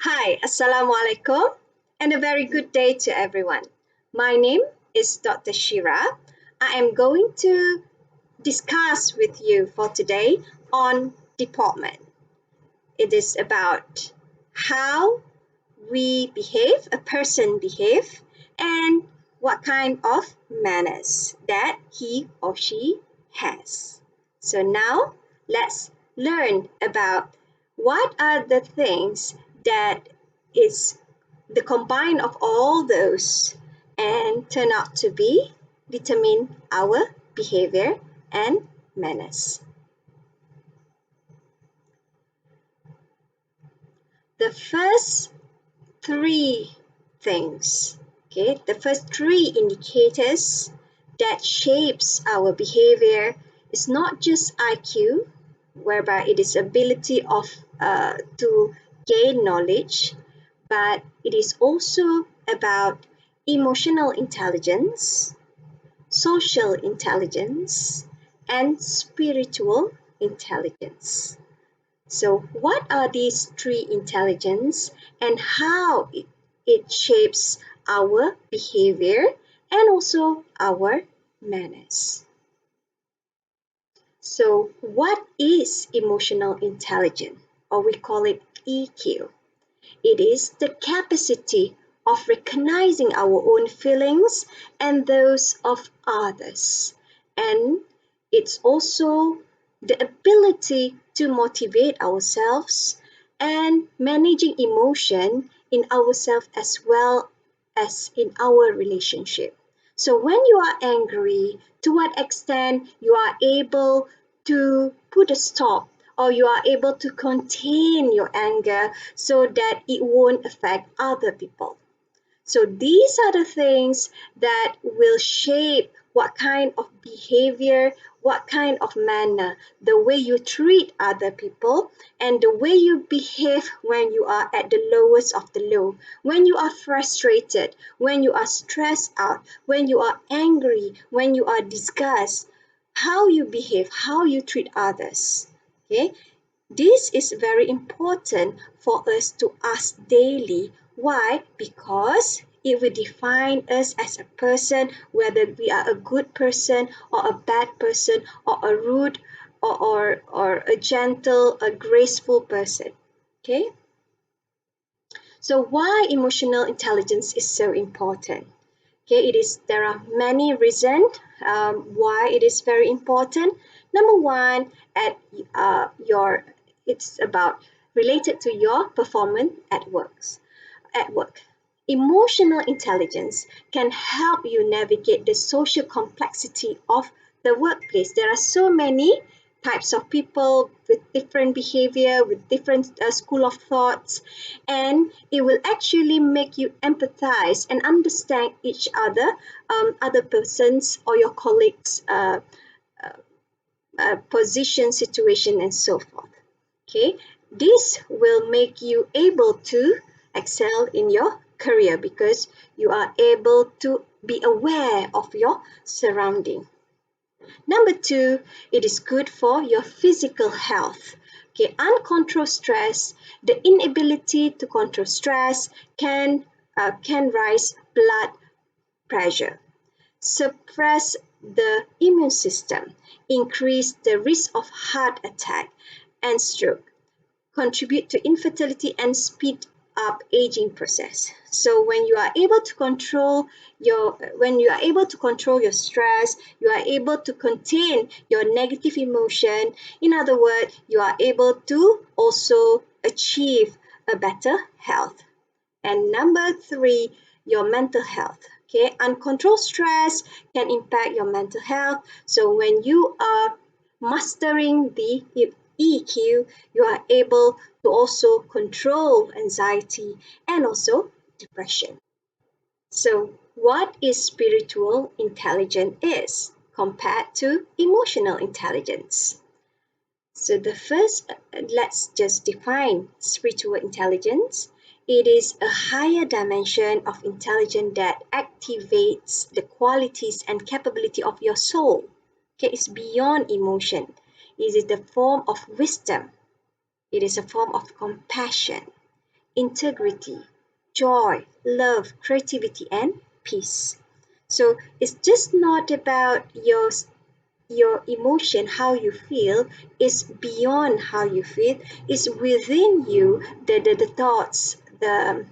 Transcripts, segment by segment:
Hi, Assalamu alaikum, and a very good day to everyone. My name is Dr. Shira. I am going to discuss with you for today on deportment. It is about how we behave, a person behave, and what kind of manners that he or she has. So now let's learn about what are the things that is the combine of all those and turn out to be determine our behavior and manners. The first three things, okay, the first three indicators that shapes our behavior is not just IQ, whereby it is ability of to gain knowledge, but it is also about emotional intelligence, social intelligence, and spiritual intelligence. So, what are these three intelligence and how it shapes our behavior and also our manners? So, what is emotional intelligence, or we call it EQ? It is the capacity of recognizing our own feelings and those of others. And it's also the ability to motivate ourselves and managing emotion in ourselves as well as in our relationship. So when you are angry, to what extent you are able to put a stop or you are able to contain your anger so that it won't affect other people. So these are the things that will shape what kind of behavior, what kind of manner, the way you treat other people, and the way you behave when you are at the lowest of the low, when you are frustrated, when you are stressed out, when you are angry, when you are disgusted, how you behave, how you treat others. Okay, this is very important for us to ask daily. Why? Because it will define us as a person, whether we are a good person or a bad person or a rude or a gentle, a graceful person. Okay? So why emotional intelligence is so important? Okay, there are many reasons why it is very important. Number one, it's about related to your performance at works. At work, emotional intelligence can help you navigate the social complexity of the workplace. There are so many types of people with different behavior, with different school of thoughts, and it will actually make you empathize and understand each other, other persons or your colleagues' position, situation, and so forth. Okay, this will make you able to excel in your career because you are able to be aware of your surrounding. Number two, it is good for your physical health. Okay, uncontrolled stress, the inability to control stress can rise blood pressure, suppress the immune system, increase the risk of heart attack and stroke, contribute to infertility and speed up aging process. So when you are able to control your stress, you are able to contain your negative emotion. In other words, you are able to also achieve a better health. And number three, your mental health. Okay, uncontrolled stress can impact your mental health. So when you are mastering the EQ, you are able to also control anxiety and also depression. So what is spiritual intelligence is compared to emotional intelligence? So the first, let's just define spiritual intelligence. It is a higher dimension of intelligence that activates the qualities and capability of your soul. Okay, it's beyond emotion. It is the form of wisdom. It is a form of compassion. integrity, joy, love, creativity, and peace. So it's just not about your emotion, how you feel is beyond how you feel, is within you, the thoughts, the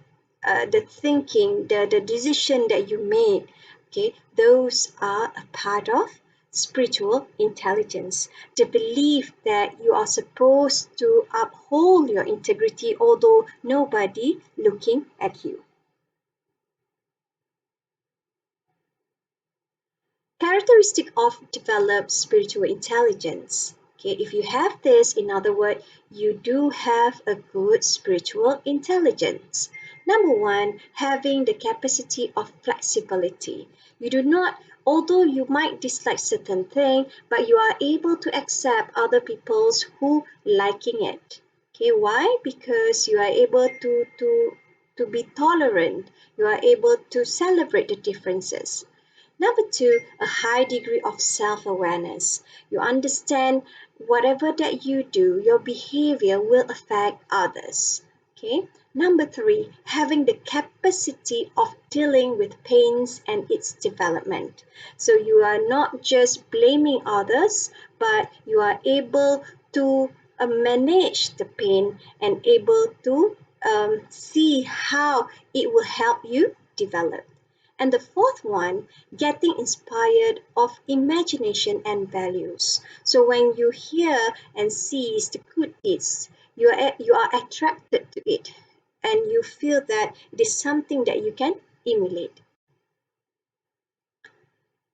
thinking, the decision that you make. Okay, those are a part of spiritual intelligence. The belief that you are supposed to uphold your integrity although nobody looking at you. Characteristic of developed spiritual intelligence. Okay, if you have this, in other words, you do have a good spiritual intelligence. Number one, having the capacity of flexibility. You do not, although you might dislike certain thing, but you are able to accept other people's who liking it. Okay, why? Because you are able to be tolerant. You are able to celebrate the differences. Number two, a high degree of self awareness. You understand whatever that you do, your behavior will affect others. Okay. Number three, having the capacity of dealing with pains and its development. So you are not just blaming others, but you are able to manage the pain and able to see how it will help you develop. And the fourth one, getting inspired of imagination and values. So when you hear and see the good deeds, you are attracted to it and you feel that it is something that you can emulate.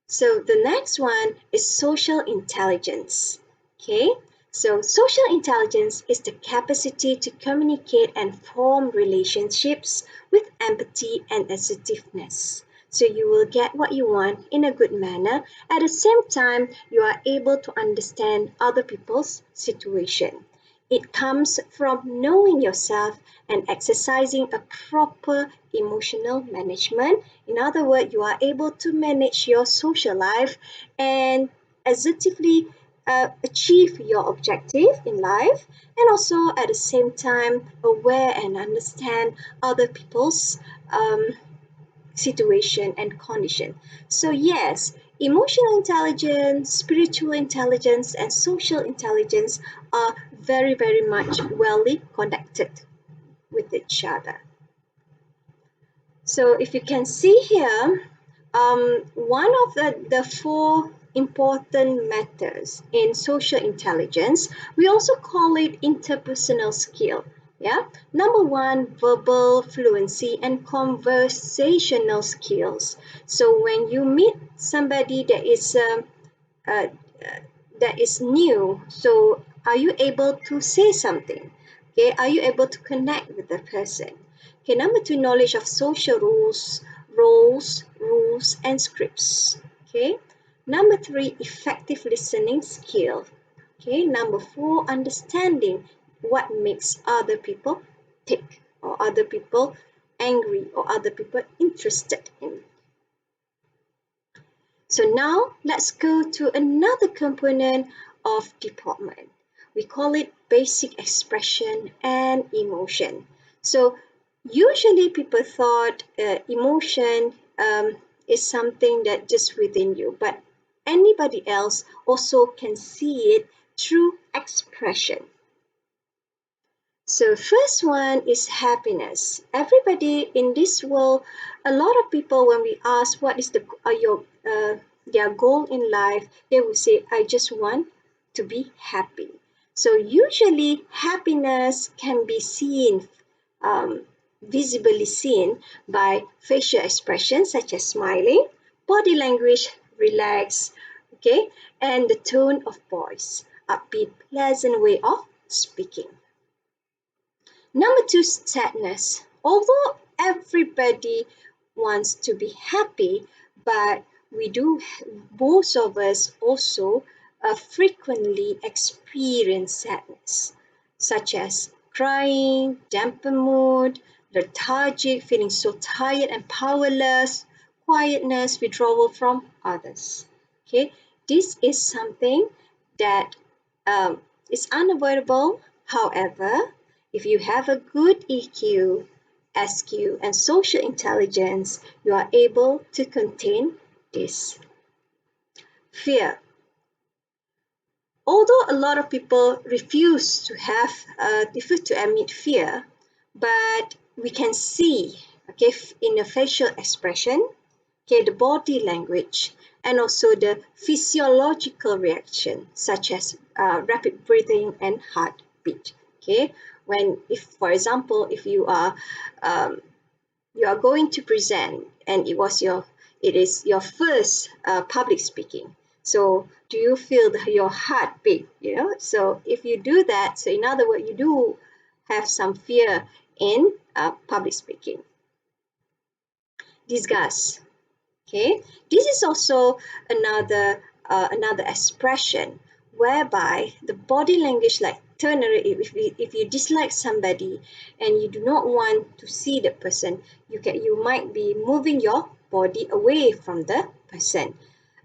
So the next one is social intelligence. Okay, so social intelligence is the capacity to communicate and form relationships with empathy and assertiveness. So you will get what you want in a good manner. At the same time, you are able to understand other people's situation. It comes from knowing yourself and exercising a proper emotional management. In other words, you are able to manage your social life and assertively achieve your objective in life, and also at the same time aware and understand other people's situation and condition. So, yes, emotional intelligence, spiritual intelligence, and social intelligence are very, very much wellly connected with each other. So, if you can see here, one of the four important matters in social intelligence, we also call it interpersonal skill. Yeah, number one, verbal fluency and conversational skills. So when you meet somebody uh, that is new, so are you able to say something? Okay, are you able to connect with the person? Okay, number two, knowledge of social rules, rules, and scripts. Okay, number three, effective listening skill. Okay, number four, understanding what makes other people tick or other people angry or other people interested in. So now let's go to another component of deportment. We call it basic expression and emotion. So usually people thought emotion is something that just within you, but anybody else also can see it through expression. So first one is happiness. Everybody in this world, a lot of people when we ask what is your their goal in life, they will say, I just want to be happy. So usually happiness can be seen, visibly seen by facial expressions such as smiling, body language, relax, okay, and the tone of voice, upbeat, pleasant way of speaking. Number two, sadness. Although everybody wants to be happy, but we do, most of us also frequently experience sadness, such as crying, damper mood, lethargic, feeling so tired and powerless, quietness, withdrawal from others. Okay, this is something that is unavoidable. However, If you have a good EQ, SQ, and social intelligence, you are able to contain this. Fear. Although a lot of people refuse to admit fear, but we can see, okay, in the facial expression, okay, the body language, and also the physiological reaction, such as rapid breathing and heartbeat. Okay, if for example, if you are going to present and it is your first public speaking, so do you feel your heartbeat, so if you do that, so in other words, you do have some fear in public speaking. Disgust. Okay, this is also another expression whereby the body language, like turn away. If you dislike somebody and you do not want to see the person, you might be moving your body away from the person.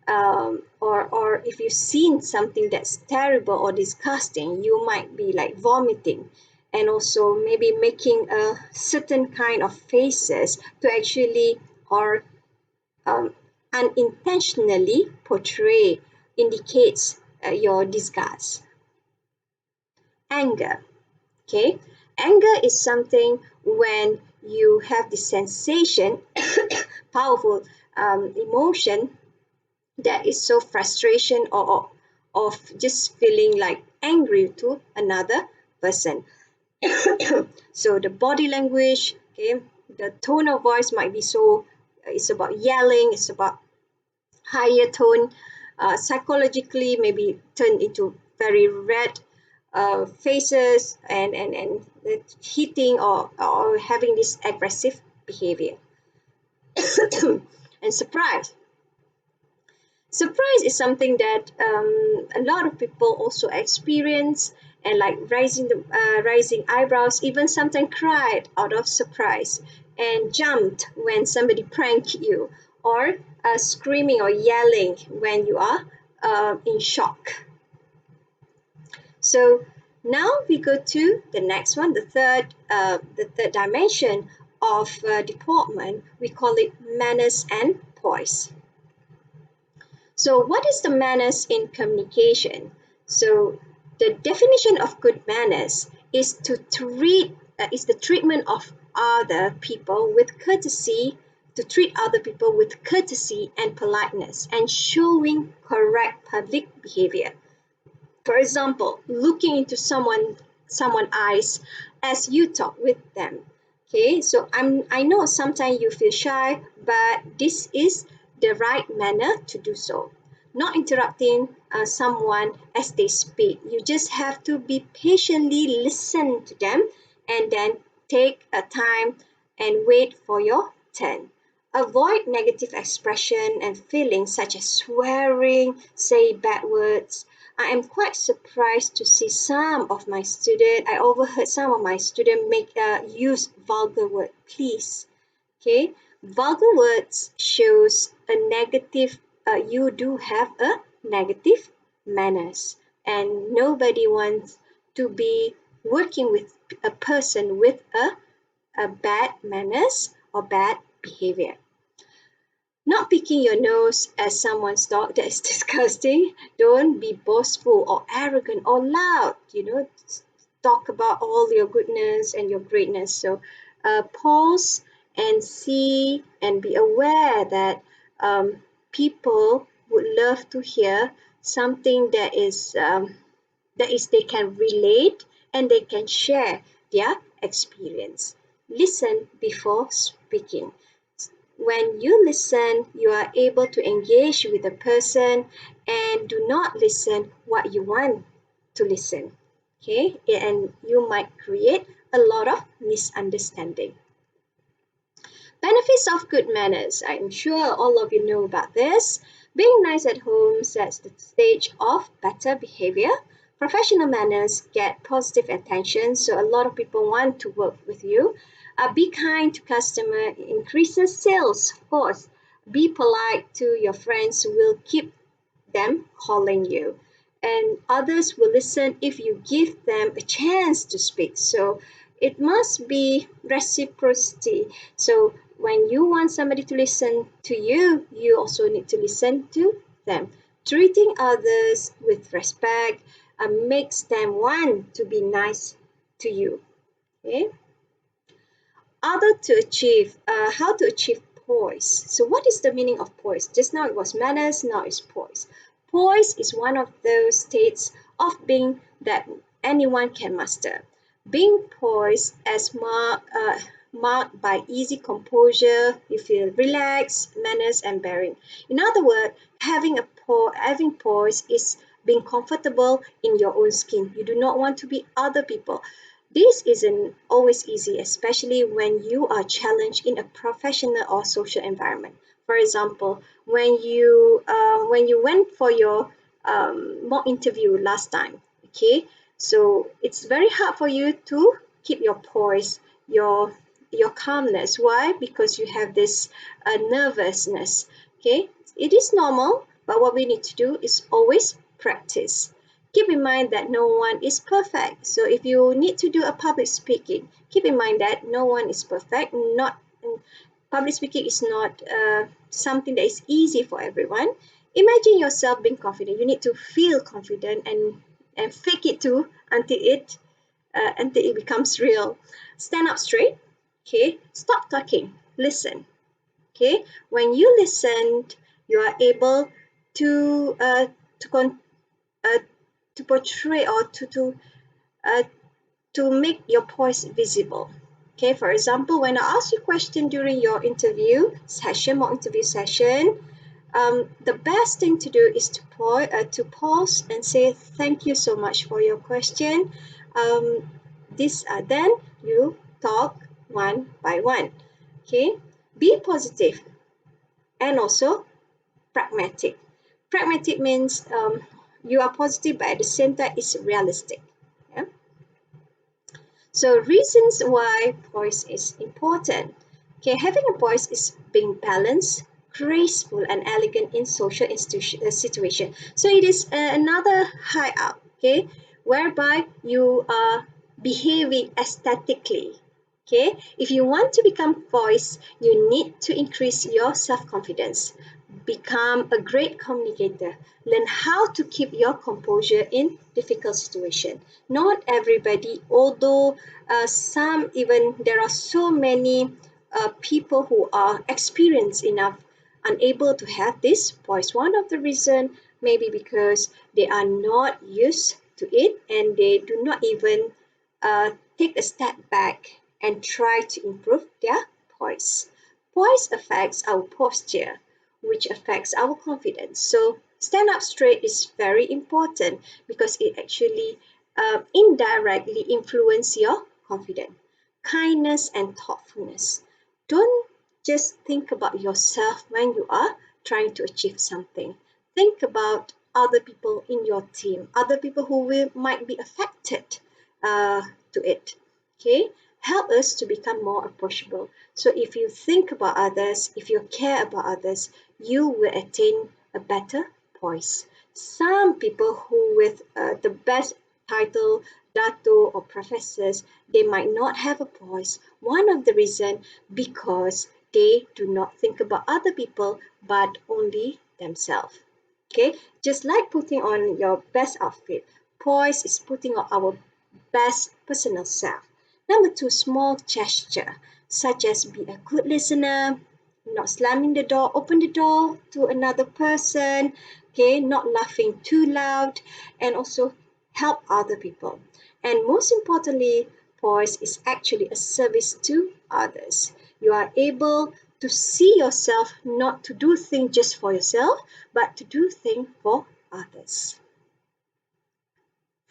Or if you've seen something that's terrible or disgusting, you might be like vomiting, and also maybe making a certain kind of faces to actually, or um, unintentionally portray, indicates your disgust. Anger. Okay, anger is something when you have the sensation, powerful emotion that is so frustration, or of just feeling like angry to another person. So the body language, okay, the tone of voice might be so, it's about yelling, it's about higher tone, psychologically maybe turn into very red faces, and hitting, or having this aggressive behavior. And surprise. Surprise is something that a lot of people also experience, and like rising eyebrows, even sometimes cried out of surprise, and jumped when somebody pranked you, or screaming or yelling when you are in shock. So now we go to the next one, the third dimension of deportment. We call it Menace and Poise. So, what is the manners in communication? So, the definition of good manners is the treatment of other people with courtesy, to treat other people with courtesy and politeness, and showing correct public behavior. For example, looking into someone's eyes as you talk with them. Okay, so I know sometimes you feel shy, but this is the right manner to do so. Not interrupting someone as they speak. You just have to be patiently listen to them, and then take a time and wait for your turn. Avoid negative expression and feelings such as swearing, say bad words. I am quite surprised to see I overheard some of my students use vulgar word, please. Okay, vulgar words shows a negative, you do have a negative manners, and nobody wants to be working with a person with a bad manners or bad behavior. Not picking your nose at someone's dog, that is disgusting. Don't be boastful or arrogant or loud. Talk about all your goodness and your greatness. So pause and see and be aware that people would love to hear something that is they can relate, and they can share their experience. Listen before speaking. When you listen, you are able to engage with the person, and do not listen what you want to listen. Okay, and you might create a lot of misunderstanding. Benefits of good manners. I'm sure all of you know about this. Being nice at home sets the stage of better behavior. Professional manners get positive attention, so a lot of people want to work with you. Be kind to customer increases sales, of course. Be polite to your friends who will keep them calling you. And others will listen if you give them a chance to speak. So it must be reciprocity. So when you want somebody to listen to you, you also need to listen to them. Treating others with respect makes them want to be nice to you. Okay. Other to achieve, how to achieve poise. So what is the meaning of poise? Just now it was manners, now it's poise. Poise is one of those states of being that anyone can master. Being poised as marked by easy composure, you feel relaxed, manners, and bearing. In other words, having poise is being comfortable in your own skin. You do not want to be other people. This isn't always easy, especially when you are challenged in a professional or social environment. For example, when you went for your mock interview last time, okay, so it's very hard for you to keep your poise, your calmness. Why? Because you have this nervousness. Okay, it is normal, but what we need to do is always practice. Keep in mind that no one is perfect. So if you need to do a public speaking, keep in mind that no one is perfect. Not public speaking is not something that is easy for everyone. Imagine yourself being confident. You need to feel confident and fake it too until it becomes real. Stand up straight. Okay. Stop talking. Listen. Okay. When you listen, you are able to to con- uh, to portray or uh, to make your poise visible. Okay, for example, when I ask you a question during your mock interview session, the best thing to do is to pause and say thank you so much for your question. Um, then you talk one by one. Okay, be positive and also pragmatic. Pragmatic means you are positive, but at the same time, it's realistic. Yeah? So reasons why poise is important. Okay, having a poise is being balanced, graceful, and elegant in social situation. So it is another high up, okay, whereby you are behaving aesthetically. Okay, if you want to become poised, you need to increase your self-confidence. Become a great communicator. Learn how to keep your composure in difficult situations. Not everybody, although some even there are so many people who are experienced enough unable to have this voice. One of the reason maybe because they are not used to it and they do not even take a step back and try to improve their voice. Voice affects our posture, which affects our confidence. So stand up straight is very important because it actually indirectly influence your confidence. Kindness and thoughtfulness. Don't just think about yourself when you are trying to achieve something. Think about other people in your team, other people who might be affected to it. Okay, help us to become more approachable. So if you think about others, if you care about others, you will attain a better voice. Some people who with the best title, dato or professors, they might not have a voice. One of the reason because they do not think about other people but only themselves. Okay, just like putting on your best outfit, poise is putting on our best personal self. Number two, small gesture, such as be a good listener, not slamming the door, open the door to another person, okay, not laughing too loud, and also help other people. And most importantly, poise is actually a service to others. You are able to see yourself not to do things just for yourself, but to do things for others.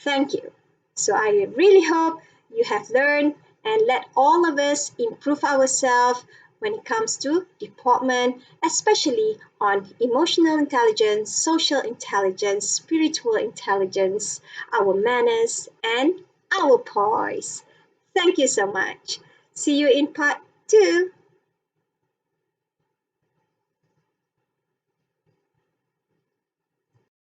Thank you. So I really hope you have learned and let all of us improve ourselves when it comes to deportment, especially on emotional intelligence, social intelligence, spiritual intelligence, our manners, and our poise. Thank you so much. See you in part 2.